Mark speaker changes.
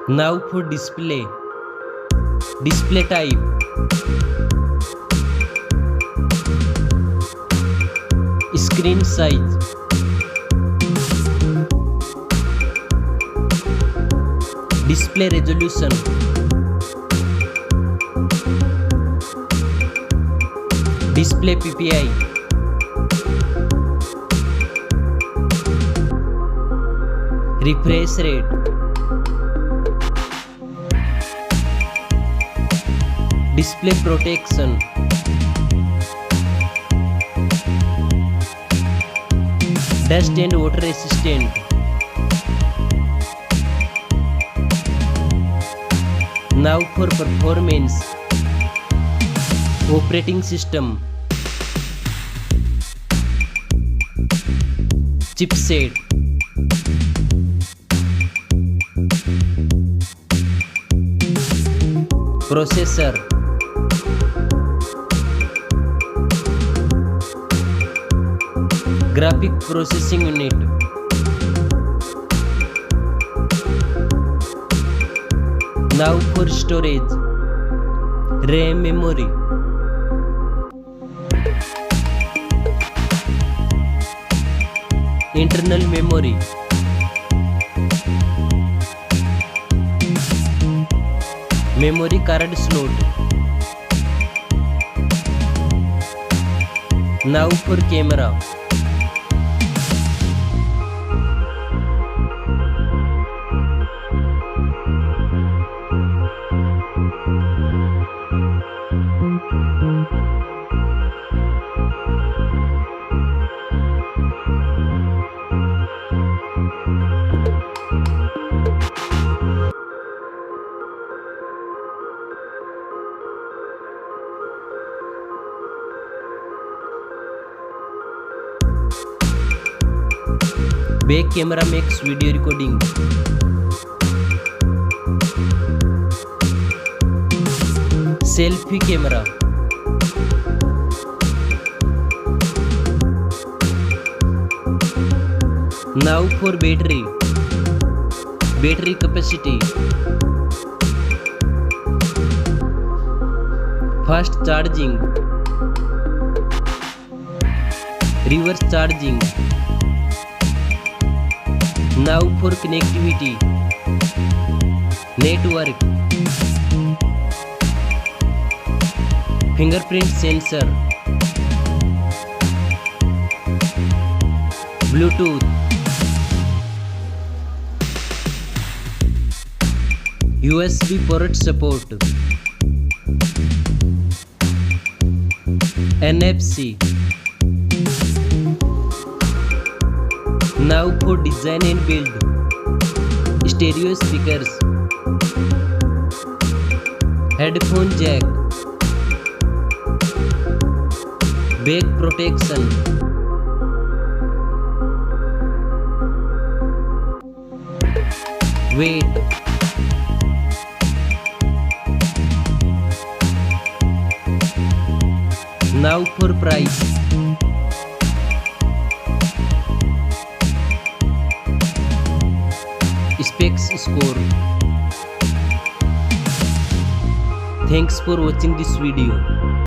Speaker 1: Now for display type, screen size, display resolution, display PPI, refresh rate, display protection, dust and water resistant, now for performance, operating system, chipset, processor, graphic processing unit, now for storage, RAM memory, internal memory, memory card slot, now for camera, back camera makes video recording, selfie camera, now for battery capacity, fast charging, reverse charging, now for connectivity, network, fingerprint sensor, Bluetooth, USB port support, NFC, now for design and build, stereo speakers, headphone jack, back protection, weight, now for price, specs score. Thanks for watching this video.